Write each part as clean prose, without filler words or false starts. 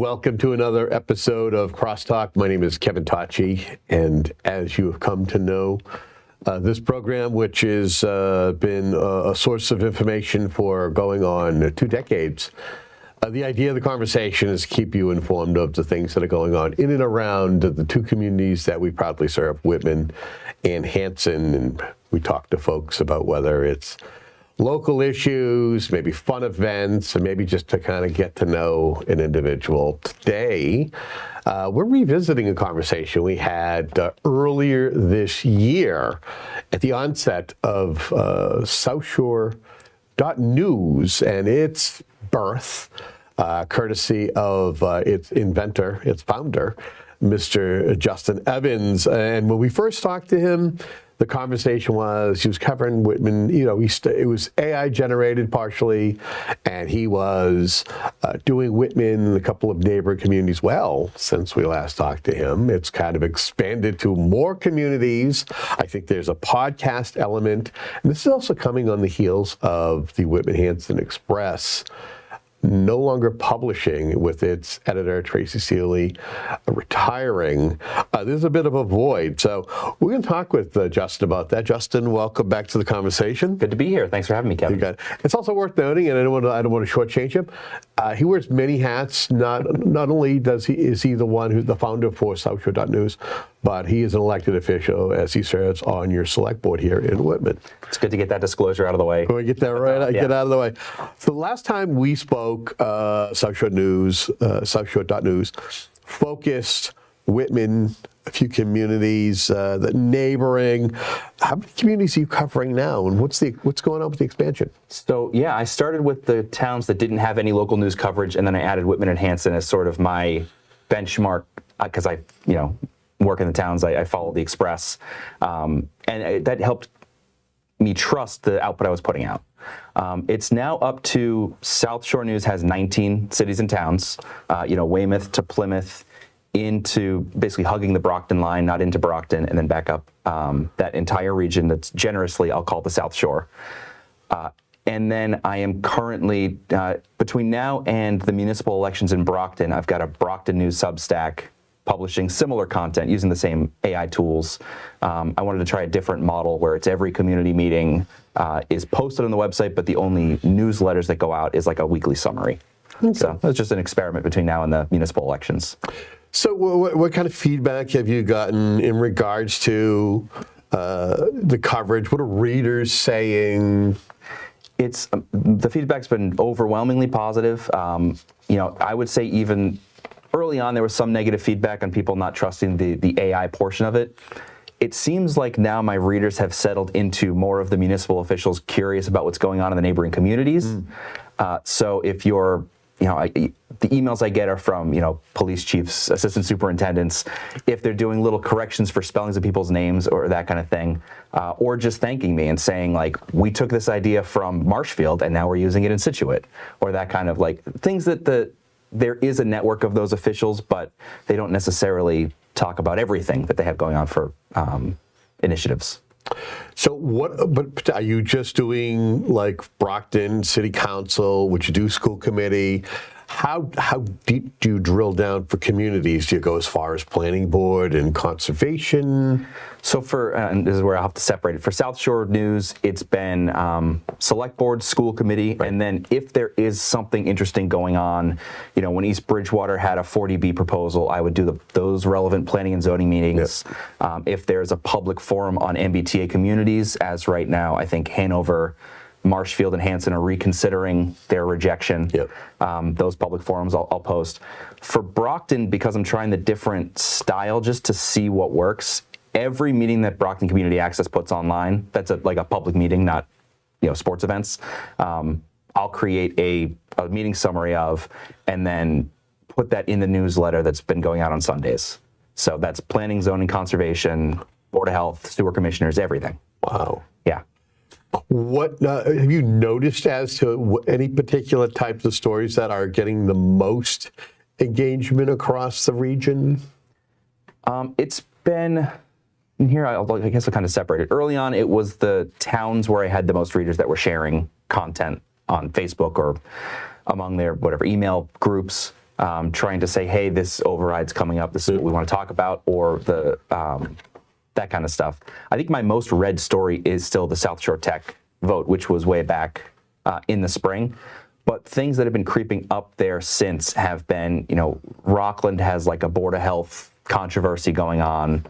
welcome to another episode of CrossTalk. My name is Kevin Tachi, and as you have come to know, this program, which has been a source of information for going on 2 decades, the idea of the conversation is to keep you informed of the things that are going on in and around the 2 communities that we proudly serve, Whitman and Hanson. And we talk to folks about whether it's local issues, maybe fun events, and maybe just to kind of get to know an individual. Today, we're revisiting a conversation we had earlier this year at the onset of SouthShore.News and its birth, courtesy of its inventor, its founder, Mr. Justin Evans. And when we first talked to him, the conversation was, he was covering Whitman, it was AI generated partially, and he was doing Whitman and a couple of neighboring communities. Well, since we last talked to him, it's kind of expanded to more communities. I think there's a podcast element, and this is also coming on the heels of the Whitman Hanson Express no longer publishing, with its editor, Tracy Seeley, retiring. There's a bit of a void. So we're going to talk with Justin about that. Justin, welcome back to the conversation. Good to be here. Thanks for having me, Kevin. It's also worth noting, and I don't want to shortchange him, he wears many hats. Not only is he the founder for SouthShore.News, but he is an elected official as he serves on your select board here in Whitman. It's good to get that disclosure out of the way. Can we get that right? Get out of the way. So the last time we spoke, SouthShore.News focused Whitman, a few communities, the neighboring. How many communities are you covering now, and what's going on with the expansion? So yeah, I started with the towns that didn't have any local news coverage, and then I added Whitman and Hanson as sort of my benchmark, because I work in the towns, I follow the Express, and that helped me trust the output I was putting out. It's now up to SouthShore.News has 19 cities and towns, Weymouth to Plymouth, into basically hugging the Brockton line, not into Brockton, and then back up that entire region that's generously, I'll call the South Shore. And then I am currently, between now and the municipal elections in Brockton, I've got a Brockton News Substack publishing similar content using the same AI tools. I wanted to try a different model where it's every community meeting is posted on the website, but the only newsletters that go out is like a weekly summary. Okay. So that's just an experiment between now and the municipal elections. So what kind of feedback have you gotten in regards to the coverage? What are readers saying? The feedback's been overwhelmingly positive. I would say even early on, there was some negative feedback on people not trusting the AI portion of it. It seems like now my readers have settled into more of the municipal officials curious about what's going on in the neighboring communities. So if you're, the emails I get are from, police chiefs, assistant superintendents, if they're doing little corrections for spellings of people's names or that kind of thing, or just thanking me and saying, like, we took this idea from Marshfield and now we're using it in Scituate, or that kind of things that there is a network of those officials, but they don't necessarily talk about everything that they have going on for initiatives. So but are you just doing like Brockton City Council? Would you do school committee? How deep do you drill down for communities? Do you go as far as planning board and conservation? So and this is where I'll have to separate it. For SouthShore.News, it's been select board, school committee, right. And then if there is something interesting going on, when East Bridgewater had a 40B proposal, I would do those relevant planning and zoning meetings. Yep. If there's a public forum on MBTA communities, as right now, I think Hanover, Marshfield, and Hanson are reconsidering their rejection. Yep. Those public forums I'll post. For Brockton, because I'm trying the different style just to see what works, every meeting that Brockton Community Access puts online, that's like a public meeting, not sports events, I'll create a meeting summary of, and then put that in the newsletter that's been going out on Sundays. So that's planning, zoning, conservation, Board of Health, sewer commissioners, everything. Wow. Yeah. What have you noticed as to any particular types of stories that are getting the most engagement across the region? It's been, here I guess I'll kind of separate it. Early on, it was the towns where I had the most readers that were sharing content on Facebook or among their whatever email groups. trying to say, hey, this override's coming up, this is what we want to talk about, or that kind of stuff. I think my most read story is still the South Shore Tech vote, which was way back in the spring. But things that have been creeping up there since have been, Rockland has like a Board of Health controversy going on,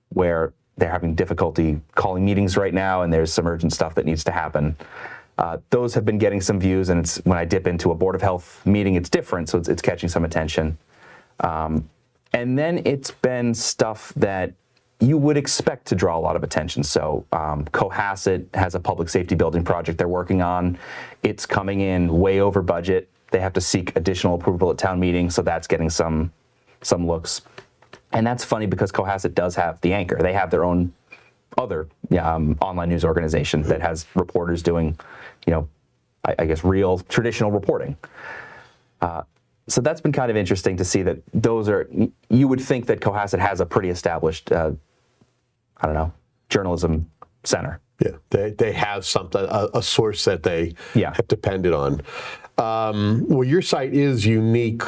where they're having difficulty calling meetings right now, and there's some urgent stuff that needs to happen. Those have been getting some views, and it's when I dip into a Board of Health meeting, it's different, so it's catching some attention. And then it's been stuff that you would expect to draw a lot of attention. So Cohasset has a public safety building project they're working on. It's coming in way over budget. They have to seek additional approval at town meeting, so that's getting some looks. And that's funny because Cohasset does have the Anchor. They have their own other online news organization that has reporters doing, I guess, real traditional reporting. So that's been kind of interesting to see that those are, you would think that Cohasset has a pretty established, journalism center. Yeah, they have something, a source that they have depended on. Well, your site is unique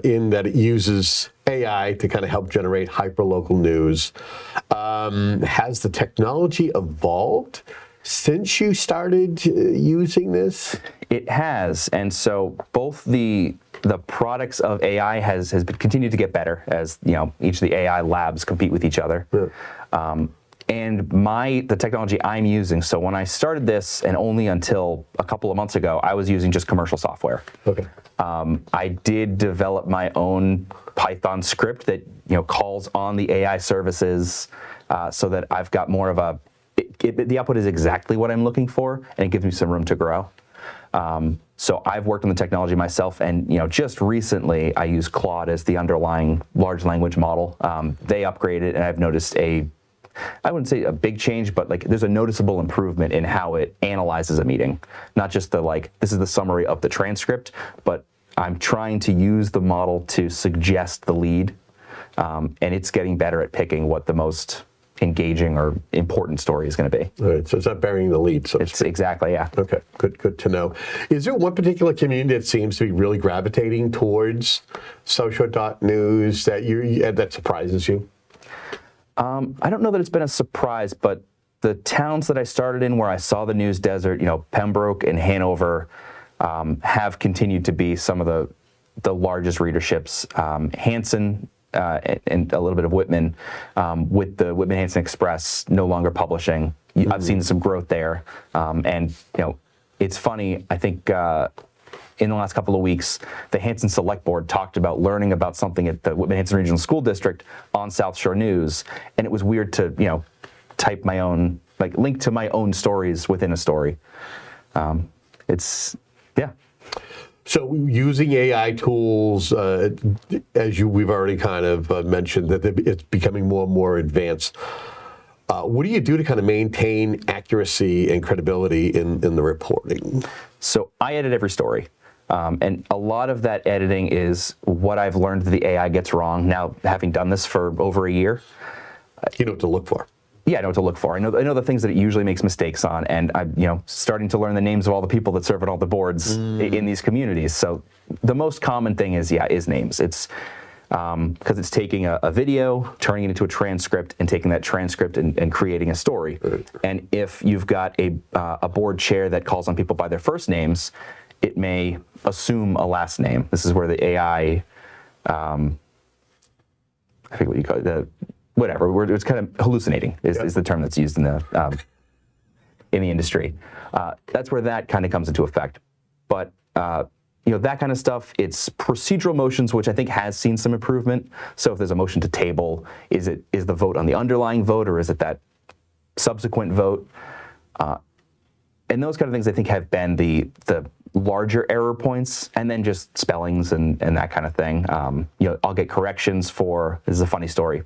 in that it uses AI to kind of help generate hyperlocal news. Has the technology evolved since you started using this? It has, and so both the products of AI has continued to get better as each of the AI labs compete with each other. Yeah. And the technology I'm using, so when I started this, and only until a couple of months ago, I was using just commercial software. Okay. I did develop my own Python script that calls on the AI services, so that I've got more of the output is exactly what I'm looking for, and it gives me some room to grow. So I've worked on the technology myself, and just recently I used Claude as the underlying large language model. They upgraded, and I've noticed I wouldn't say a big change, but there's a noticeable improvement in how it analyzes a meeting. Not just this is the summary of the transcript, but I'm trying to use the model to suggest the lead, and it's getting better at picking what the most engaging or important story is going to be. All right, so it's not burying the lead, so to speak. Exactly, yeah. Okay, good to know. Is there one particular community that seems to be really gravitating towards SouthShore.News that surprises you? I don't know that it's been a surprise, but the towns that I started in where I saw the news desert, Pembroke and Hanover, have continued to be some of the largest readerships. Hanson and a little bit of Whitman, with the Whitman-Hanson Express no longer publishing. I've seen some growth there. And it's funny, I think in the last couple of weeks, the Hanson Select Board talked about learning about something at the Whitman-Hanson Regional School District on South Shore News, and it was weird to type my own, link to my own stories within a story. So using AI tools, as we've already kind of mentioned, that it's becoming more and more advanced. What do you do to kind of maintain accuracy and credibility in the reporting? So I edit every story. And a lot of that editing is what I've learned that the AI gets wrong. Now, having done this for over a year, you know what to look for. Yeah, I know what to look for. I know the things that it usually makes mistakes on, and I'm starting to learn the names of all the people that serve at all the boards in these communities. So the most common thing is names. It's because it's taking a video, turning it into a transcript, and taking that transcript and creating a story. Right. And if you've got a board chair that calls on people by their first names, it may assume a last name. This is where the AI, I forget what you call it, whatever. It's kind of hallucinating is the term that's used in the industry. That's where that kind of comes into effect. But that kind of stuff, it's procedural motions, which I think has seen some improvement. So if there's a motion to table, is the vote on the underlying vote, or is it that subsequent vote? And those kind of things I think have been the larger error points, and then just spellings and that kind of thing. I'll get corrections for, this is a funny story.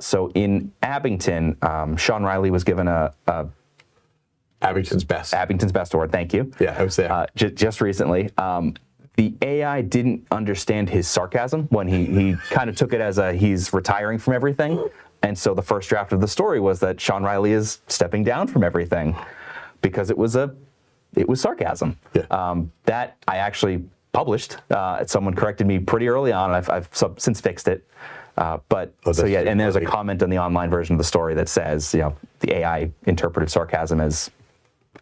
So in Abington, Sean Riley was given a Abington's Best. Abington's Best Award, thank you. Yeah, I was there. Just recently. The AI didn't understand his sarcasm when he kind of took it as he's retiring from everything. And so the first draft of the story was that Sean Riley is stepping down from everything because it was sarcasm. Yeah. That I actually published. Someone corrected me pretty early on, and I've since fixed it. And there's a comment on the online version of the story that says, the AI interpreted sarcasm as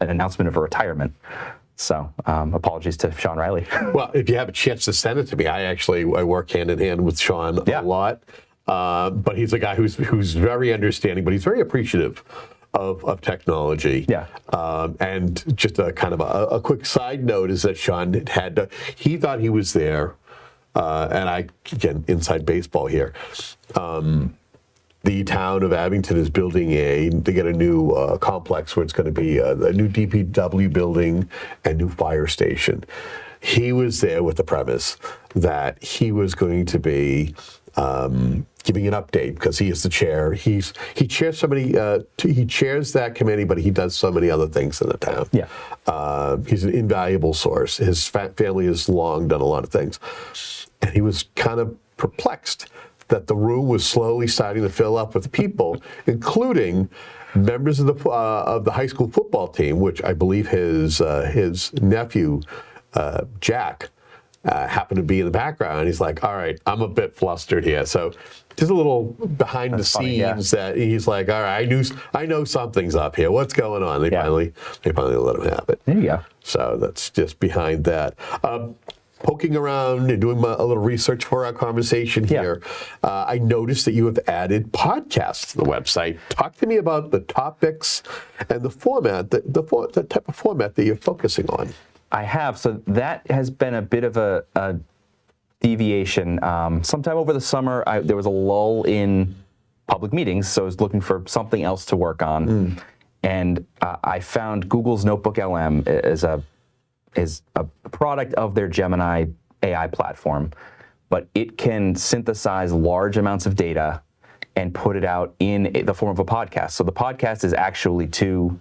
an announcement of a retirement. So apologies to Sean Riley. Well, if you have a chance to send it to me, I work hand in hand with Sean a lot. But he's a guy who's very understanding, but he's very appreciative of technology. Yeah. And just a kind of a quick side note is that Sean he thought he was there, and again, inside baseball here. The town of Abington is building to get a new complex where it's going to be a new DPW building and new fire station. He was there with the premise that he was going to be giving an update because he is the chair. He chairs he chairs that committee, but he does so many other things in the town. Yeah. He's an invaluable source. His family has long done a lot of things, and he was kind of perplexed that the room was slowly starting to fill up with people, including members of the high school football team, which I believe his nephew Jack happened to be in the background. He's like, "All right, I'm a bit flustered here." So just a little behind the scenes that he's like, "All right, I know something's up here. What's going on?" They finally let him have it. There you go. So that's just behind that. Poking around and doing a little research for our conversation here, I noticed that you have added podcasts to the website. Talk to me about the topics and the format, the type of format that you're focusing on. I have. So that has been a bit of a deviation. Sometime over the summer, there was a lull in public meetings, so I was looking for something else to work on. And I found Google's Notebook LM is a product of their Gemini AI platform, but it can synthesize large amounts of data and put it out in the form of a podcast. So the podcast is actually two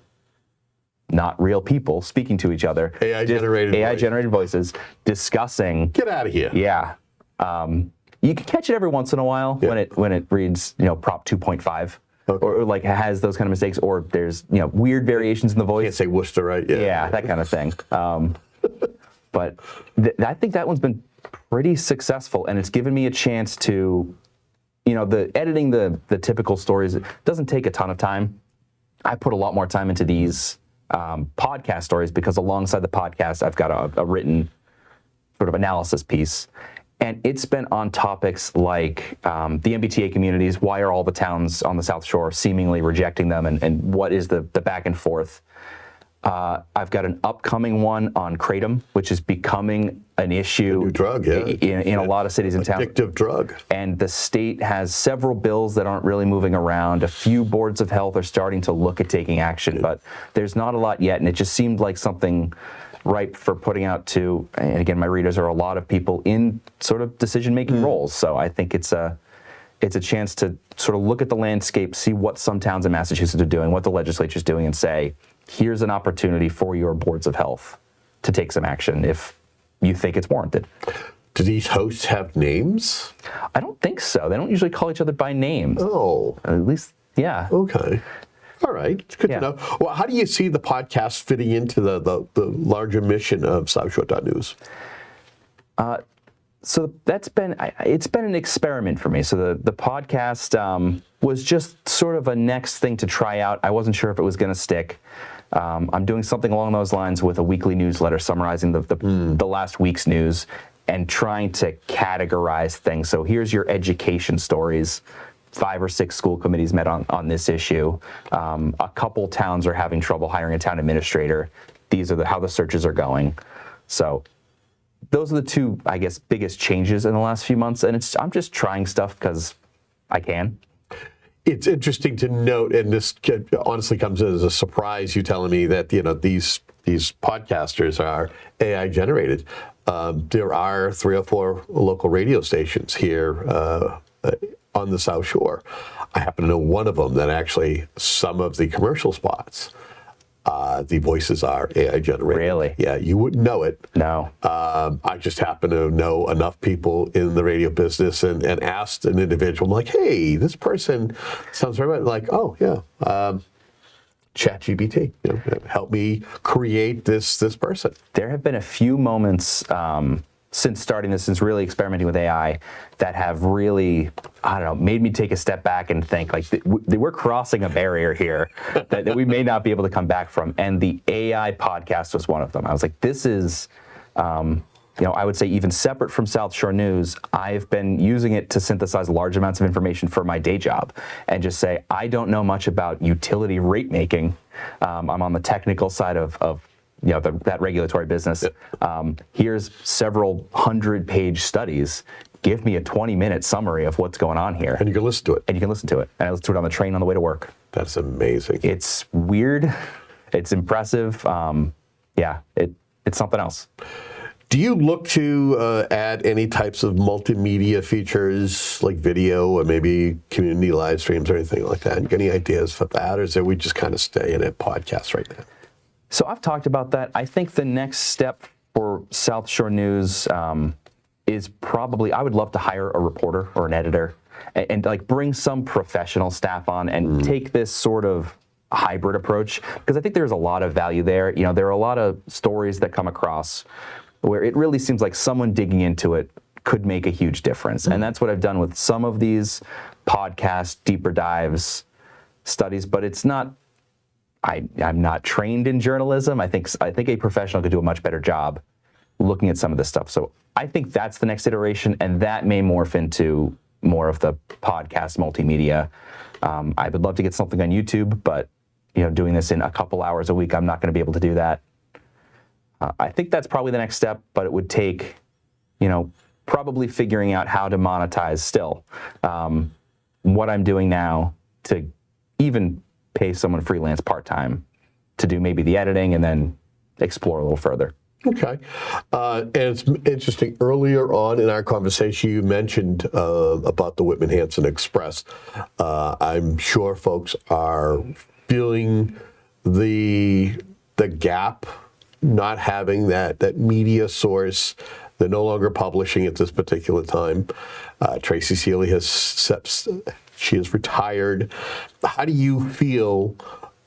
not real people speaking to each other. AI-generated voices discussing. Get out of here. Yeah. You can catch it every once in a while when it reads, Prop 2.5. Okay. Or like has those kind of mistakes, or there's weird variations in the voice. Can't say Worcester, right? Yeah, that kind of thing. But I think that one's been pretty successful, and it's given me a chance to, editing the typical stories. It doesn't take a ton of time. I put a lot more time into these podcast stories because alongside the podcast, I've got a written sort of analysis piece. And it's been on topics like the MBTA communities. Why are all the towns on the South Shore seemingly rejecting them, and what is the back and forth? I've got an upcoming one on kratom, which is becoming an issue. A new drug, in a lot of cities and towns. Addictive drug. And the state has several bills that aren't really moving around. A few boards of health are starting to look at taking action, but there's not a lot yet. And it just seemed like something ripe for putting out to, and again, my readers are a lot of people in sort of decision-making roles. So I think it's a chance to sort of look at the landscape, see what some towns in Massachusetts are doing, what the legislature's doing, and say, here's an opportunity for your boards of health to take some action if you think it's warranted. Do these hosts have names? I don't think so. They don't usually call each other by name. Oh. At least, yeah. Okay. All right. It's good to know. Well, how do you see the podcast fitting into the larger mission of SouthShore.News? So it's been an experiment for me. So the podcast was just sort of a next thing to try out. I wasn't sure if it was going to stick. I'm doing something along those lines with a weekly newsletter summarizing the last week's news and trying to categorize things. So here's your education stories. 5 or 6 school committees met on this issue. A couple towns are having trouble hiring a town administrator. These are how the searches are going. So those are the two, I guess, biggest changes in the last few months. And I'm just trying stuff because I can. It's interesting to note, and this honestly comes as a surprise, you telling me that these podcasters are AI generated. There are 3 or 4 local radio stations here on the South Shore. I happen to know one of them that actually some of the commercial spots, the voices are AI generated. Really? Yeah, you wouldn't know it. No. I just happen to know enough people in the radio business and asked an individual, I'm like, hey, this person sounds very much like, oh, yeah, ChatGPT, help me create this person. There have been a few moments since starting this, since really experimenting with AI, that have really, I don't know, made me take a step back and think like we're crossing a barrier here that we may not be able to come back from. And the AI podcast was one of them. I was like, this is, I would say even separate from South Shore News, I've been using it to synthesize large amounts of information for my day job and just say, I don't know much about utility rate making. I'm on the technical side of that regulatory business. Here's several 100-page studies. Give me a 20-minute summary of what's going on here. And you can listen to it. And you can listen to it. And I listen to it on the train on the way to work. That's amazing. It's weird. It's impressive. It's something else. Do you look to add any types of multimedia features like video or maybe community live streams or anything like that? You got any ideas for that, or is it we just kind of stay in a podcast right now? So I've talked about that. I think the next step for South Shore News is probably, I would love to hire a reporter or an editor and like bring some professional staff on and take this sort of hybrid approach, because I think there's a lot of value there. There are a lot of stories that come across where it really seems like someone digging into it could make a huge difference. And that's what I've done with some of these podcast deeper dives studies, but it's not, I'm not trained in journalism. I think a professional could do a much better job looking at some of this stuff. So I think that's the next iteration, and that may morph into more of the podcast multimedia. I would love to get something on YouTube, but doing this in a couple hours a week, I'm not going to be able to do that. I think that's probably the next step, but it would take, probably figuring out how to monetize still what I'm doing now to even pay someone freelance part-time to do maybe the editing and then explore a little further. Okay. And it's interesting, earlier on in our conversation, you mentioned about the Whitman-Hanson Express. I'm sure folks are feeling the gap, not having that media source. They're no longer publishing at this particular time. Tracy Seeley she has retired. How do you feel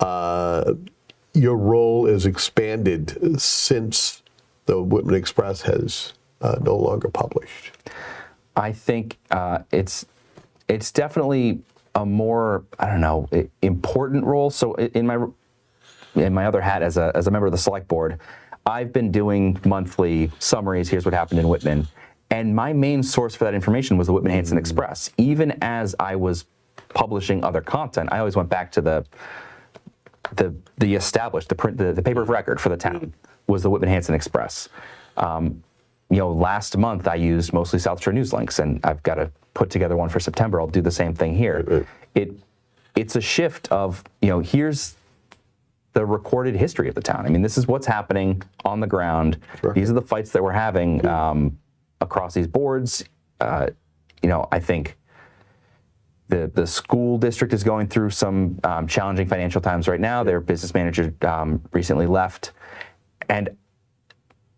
your role is expanded since the Whitman Express has no longer published? I think it's definitely a more, important role. So in my other hat as a member of the select board, I've been doing monthly summaries. Here's what happened in Whitman. And my main source for that information was the Whitman-Hanson Express. Even as I was publishing other content, I always went back to the established, the paper of record for the town was the Whitman-Hanson Express. Last month I used mostly South Shore News links, and I've got to put together one for September. I'll do the same thing here. It's a shift of, here's the recorded history of the town. I mean, this is what's happening on the ground. Sure. These are the fights that we're having across these boards. I think the school district is going through some challenging financial times right now. Their business manager recently left. And,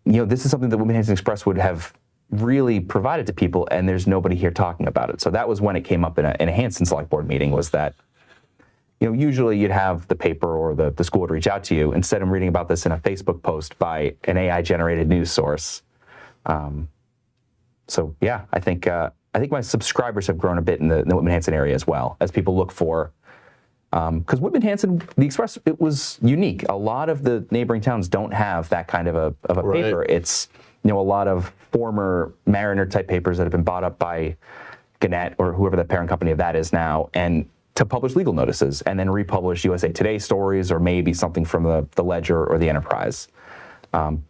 this is something that Whitman-Hanson Express would have really provided to people, and there's nobody here talking about it. So that was when it came up in a Hanson Select Board meeting, was that, usually you'd have the paper or the school would reach out to you. Instead, I'm reading about this in a Facebook post by an AI-generated news source. So yeah, I think my subscribers have grown a bit in the Whitman-Hanson area as well, as people look for, because Whitman-Hanson, the Express, it was unique. A lot of the neighboring towns don't have that kind of a Right. paper. It's, a lot of former Mariner type papers that have been bought up by Gannett or whoever the parent company of that is now, and to publish legal notices and then republish USA Today stories or maybe something from the Ledger or the Enterprise. And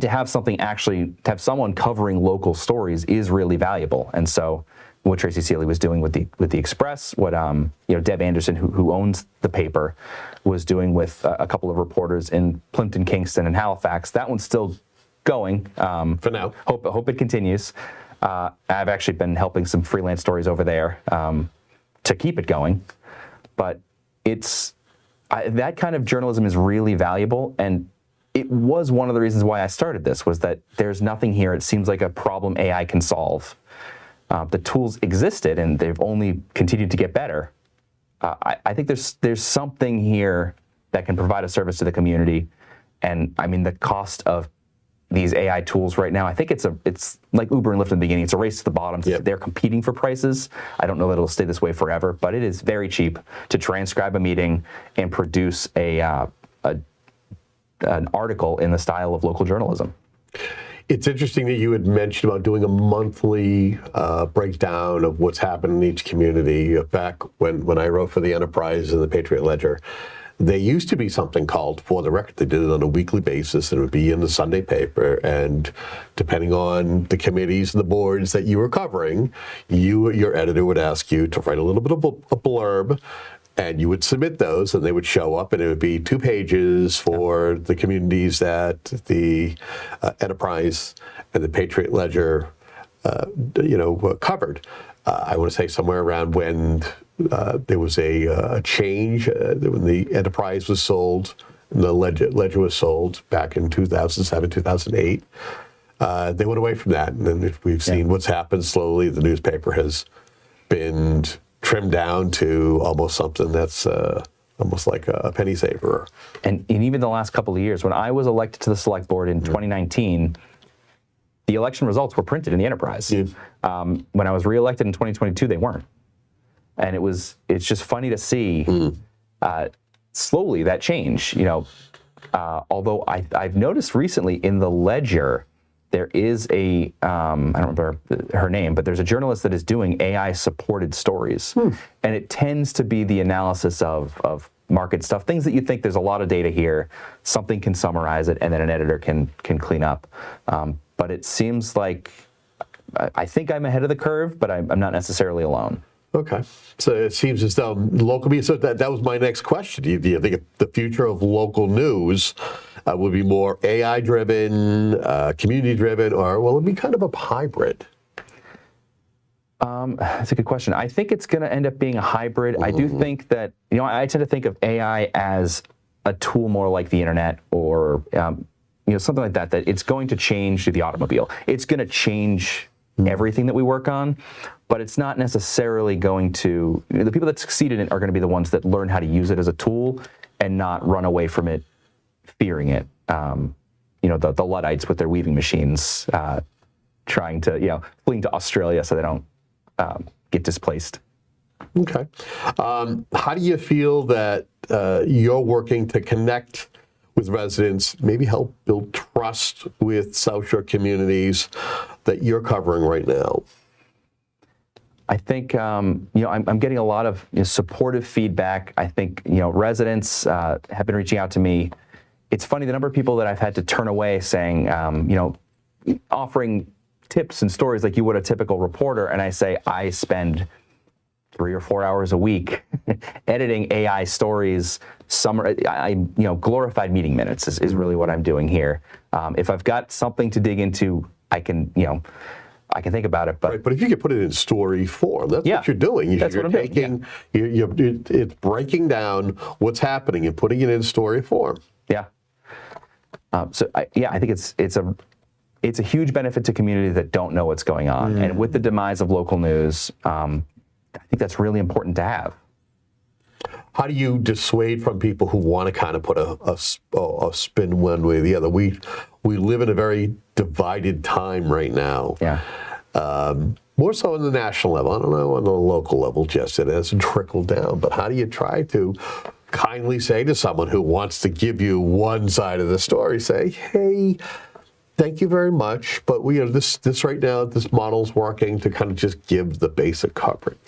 to have to have someone covering local stories is really valuable. And so what Tracy Seeley was doing with the Express, what Deb Anderson, who owns the paper, was doing with a couple of reporters in Plimpton, Kingston, and Halifax, that one's still going. For now. Hope it continues. I've actually been helping some freelance stories over there to keep it going. But that kind of journalism is really valuable, and it was one of the reasons why I started this, was that there's nothing here. It seems like a problem AI can solve. The tools existed, and they've only continued to get better. I think there's something here that can provide a service to the community, and I mean the cost of these AI tools right now, I think it's like Uber and Lyft in the beginning. It's a race to the bottom. Yep. They're competing for prices. I don't know that it'll stay this way forever, but it is very cheap to transcribe a meeting and produce an article in the style of local journalism. It's interesting that you had mentioned about doing a monthly breakdown of what's happened in each community. Back when I wrote for the Enterprise and the Patriot Ledger, there used to be something called For the Record. They did it on a weekly basis, and it would be in the Sunday paper. And depending on the committees and the boards that you were covering, your editor would ask you to write a little bit of a blurb, and you would submit those, and they would show up, and it would be 2 pages for the communities that the Enterprise and the Patriot Ledger, covered. I want to say somewhere around when there was a change when the Enterprise was sold and the Ledger was sold back in 2007, 2008. They went away from that, and then we've seen what's happened slowly. The newspaper has been trimmed down to almost something that's almost like a penny saver. And even the last couple of years, when I was elected to the select board in 2019, the election results were printed in the Enterprise. Yeah. When I was reelected in 2022, they weren't. And it's just funny to see slowly that change. Although I've noticed recently in the Ledger, there is I don't remember her name, but there's a journalist that is doing AI-supported stories. And it tends to be the analysis of market stuff, things that you think there's a lot of data here, something can summarize it, and then an editor can clean up. But it seems like, I think I'm ahead of the curve, but I'm not necessarily alone. Okay. So it seems as though local media, so that was my next question. Do you think the future of local news will be more AI-driven, community-driven, or will it be kind of a hybrid? That's a good question. I think it's going to end up being a hybrid. I do think that, I tend to think of AI as a tool more like the internet or, something like that it's going to change the automobile. It's going to change everything that we work on, but it's not necessarily going to, the people that succeed in it are going to be the ones that learn how to use it as a tool and not run away from it, fearing it. The Luddites with their weaving machines, trying to, fleeing to Australia so they don't get displaced. Okay. How do you feel that you're working to connect with residents, maybe help build trust with South Shore communities that you're covering right now? I think, I'm getting a lot of supportive feedback. I think, residents have been reaching out to me. It's funny, the number of people that I've had to turn away saying, offering tips and stories like you would a typical reporter. And I say, I spend 3 or 4 hours a week editing AI stories. Glorified meeting minutes is really what I'm doing here. If I've got something to dig into, I can think about it. But right, but if you could put it in story form, that's what you're doing. That's what I'm doing. It's breaking down what's happening and putting it in story form. Yeah. I think it's a huge benefit to communities that don't know what's going on. And with the demise of local news, I think that's really important to have. How do you dissuade from people who want to kind of put a spin one way or the other? We live in a very divided time right now. Yeah. More so on the national level. I don't know on the local level just yet. It hasn't trickled down. But how do you try to kindly say to someone who wants to give you one side of the story, say, hey, thank you very much, but this right now, this model's working to kind of just give the basic coverage.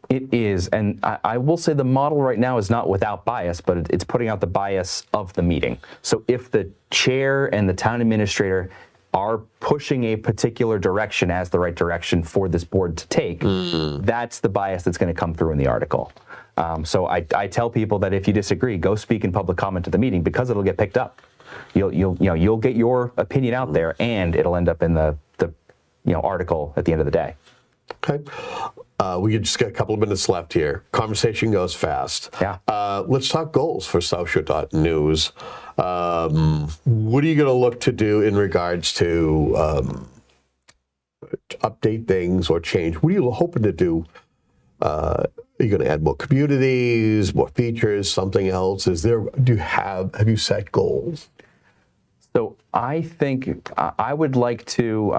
It is, and I will say the model right now is not without bias, but it's putting out the bias of the meeting. So if the chair and the town administrator are pushing a particular direction as the right direction for this board to take, that's the bias that's going to come through in the article. So I tell people that if you disagree, go speak in public comment at the meeting because it'll get picked up. You'll get your opinion out there, and it'll end up in the article at the end of the day. Okay. We just got a couple of minutes left here. Conversation goes fast. Yeah. Let's talk goals for SouthShore.News. What are you going to look to do in regards to update things or change? What are you hoping to do? Are you going to add more communities, more features, something else? Have you set goals? So I think I would like to.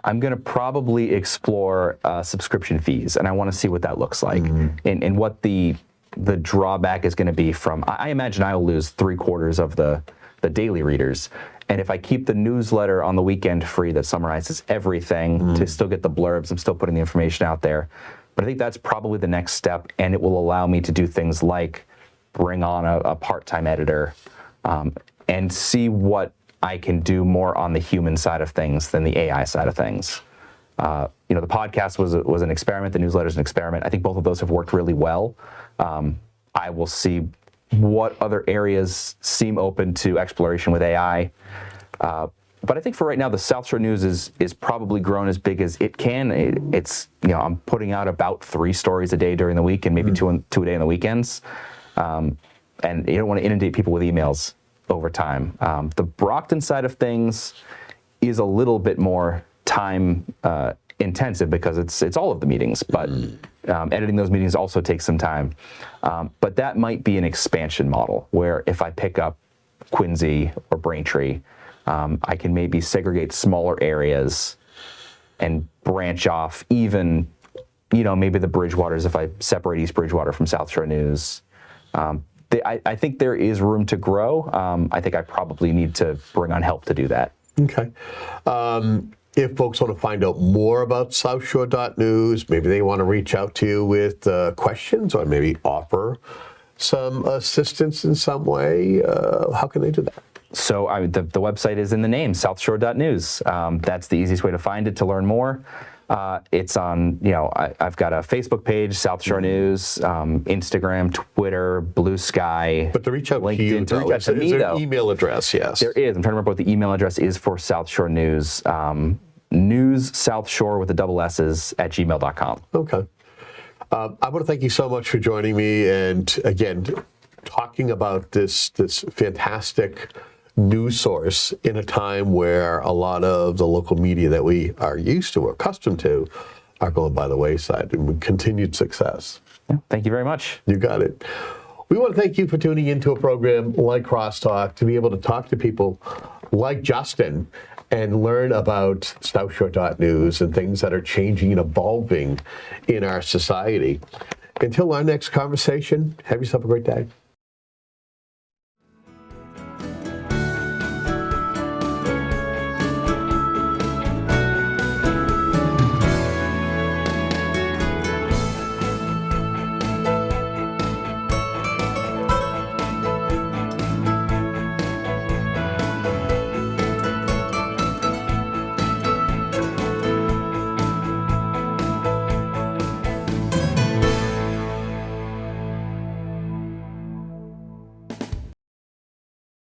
I'm going to probably explore subscription fees, and I want to see what that looks like, and what the drawback is going to be from. I imagine I will lose 3/4 of the daily readers, and if I keep the newsletter on the weekend free that summarizes everything to still get the blurbs, I'm still putting the information out there. But I think that's probably the next step, and it will allow me to do things like bring on a part-time editor, and see what I can do more on the human side of things than the AI side of things. The podcast was an experiment. The newsletter is an experiment. I think both of those have worked really well. I will see what other areas seem open to exploration with AI. But I think for right now, the South Shore News is probably grown as big as it can. I'm putting out about 3 stories a day during the week and maybe two a day on the weekends. And you don't want to inundate people with emails over time. The Brockton side of things is a little bit more time intensive because it's all of the meetings, but editing those meetings also takes some time. But that might be an expansion model where if I pick up Quincy or Braintree, I can maybe segregate smaller areas and branch off even, maybe the Bridgewaters if I separate East Bridgewater from South Shore News. I think there is room to grow. I think I probably need to bring on help to do that. Okay. If folks want to find out more about SouthShore.News, maybe they want to reach out to you with questions or maybe offer some assistance in some way, how can they do that? So the website is in the name, SouthShore.News. That's the easiest way to find it, to learn more. It's on, I've got a Facebook page, South Shore News, Instagram, Twitter, Blue Sky. But to reach out LinkedIn, to you, to reach out to me, is there though, an email address? Yes. There is. I'm trying to remember what the email address is for South Shore News. News South Shore with the double S's at gmail.com. Okay. I want to thank you so much for joining me and, again, talking about this fantastic news source in a time where a lot of the local media that we are used to or accustomed to are going by the wayside, and with continued success. Yeah, thank you very much. You got it. We want to thank you for tuning into a program like CrossTalk to be able to talk to people like Justin and learn about SouthShore.News and things that are changing and evolving in our society. Until our next conversation, have yourself a great day.